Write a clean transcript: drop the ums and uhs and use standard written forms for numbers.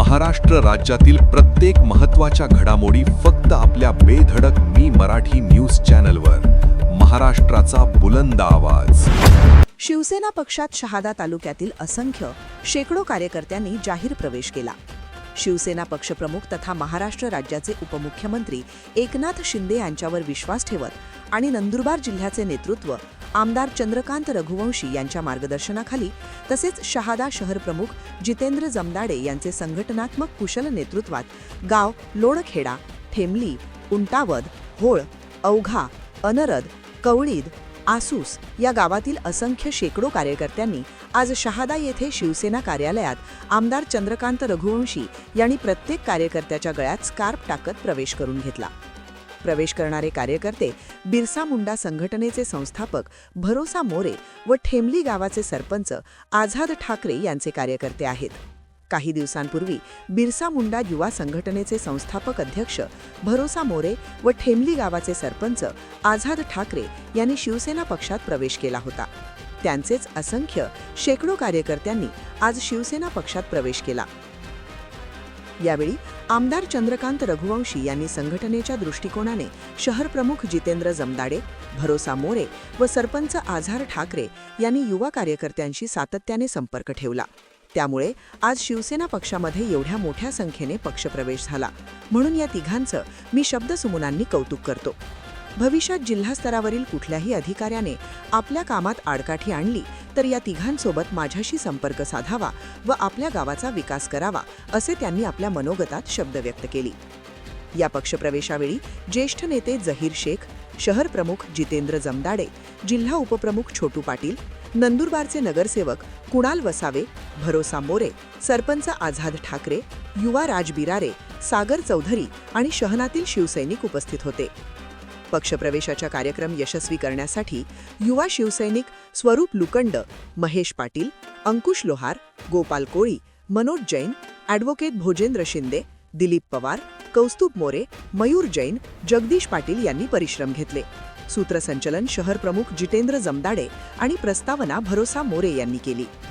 महाराष्ट्र राज्यातील प्रत्येक महत्त्वाच्या घडामोडी फक्त आपल्या बेधडक मी मराठी न्यूज चॅनलवर. महाराष्ट्राचा बुलंद आवाज. शिवसेना पक्षात शहादा तालुक्यातील असंख्य शेकडो कार्यकर्त्यांनी जाहीर प्रवेश केला. शिवसेना पक्षप्रमुख तथा महाराष्ट्र राज्याचे उपमुख्यमंत्री एकनाथ शिंदे यांच्यावर विश्वास ठेवत आणि नंदुरबार जिल्ह्याचे नेतृत्व आमदार चंद्रकांत रघुवंशी यांच्या मार्गदर्शनाखाली तसेच शहादा शहर प्रमुख जितेंद्र जमदाडे यांचे संघटनात्मक कुशल नेतृत्वात गाव लोणखेडा, ठेमली, उंटावद, होळ, अवघा, अनरद, कवळीद, आसूस या गावातील असंख्य शेकडो कार्यकर्त्यांनी आज शहादा येथे शिवसेना कार्यालयात आमदार चंद्रकांत रघुवंशी यांनी प्रत्येक कार्यकर्त्याच्या गळ्यात स्कार्फ टाकत प्रवेश करून घेतला. प्रवेश करणारे कार्यकर्ते बिरसा मुंडा संघटनेचे संस्थापक भरोसा मोरे व ठेमली गावाचे सरपंच आझाद ठाकरे यांचे कार्यकर्ते आहेत. काही दिवसांपूर्वी बिरसा मुंडा युवा संघटनेचे संस्थापक अध्यक्ष भरोसा मोरे व ठेमली गावाचे सरपंच आझाद ठाकरे यांनी शिवसेना पक्षात प्रवेश केला होता. त्यांचेच असंख्य शेकडो कार्यकर्त्यांनी आज शिवसेना पक्षात प्रवेश केला. यावेळी आमदार चंद्रकांत रघुवंशी यांनी संघटनेच्या दृष्टिकोनाने शहर प्रमुख जितेंद्र जमदाडे, भरोसा मोरे व सरपंच आझाद ठाकरे यांनी युवा कार्यकर्त्यांशी सातत्याने संपर्क ठेवला. त्यामुळे आज शिवसेना पक्षामध्ये एवढ्या मोठ्या संख्येने पक्षप्रवेश झाला, म्हणून या तिघांचं मी शब्दसुमनांनी कौतुक करतो. भविष्यात जिल्हा स्तरावरील कुठल्याही अधिकाऱ्याने आपल्या कामात आडकाठी आणली तर या तिघांसोबत माझ्याशी संपर्क साधावा व आपल्या गावाचा विकास करावा, असे त्यांनी आपल्या मनोगतात शब्द व्यक्त केली. या पक्षप्रवेशावेळी ज्येष्ठ नेते जहीर शेख, शहर प्रमुख जितेंद्र जमदाडे, जिल्हा उपप्रमुख छोटू पाटील, नंदुरबारचे नगरसेवक कुणाल वसावे, भरोसा मोरे, सरपंच आझाद ठाकरे, युवा राज बिरारे, सागर चौधरी आणि शहनातील शिवसैनिक उपस्थित होते. पक्षप्रवेशाचा कार्यक्रम यशस्वी करण्यासाठी युवा शिवसैनिक स्वरूप लुकंड, महेश पाटील, अंकुश लोहार, गोपाल कोळी, मनोज जैन, ॲडव्होकेट भोजेंद्र शिंदे, दिलीप पवार, कौस्तुभ मोरे, मयूर जैन, जगदीश पाटील यांनी परिश्रम घेतले. सूत्रसंचलन शहर प्रमुख जितेंद्र जमदाडे आणि प्रस्तावना भरोसा मोरे यांनी केली.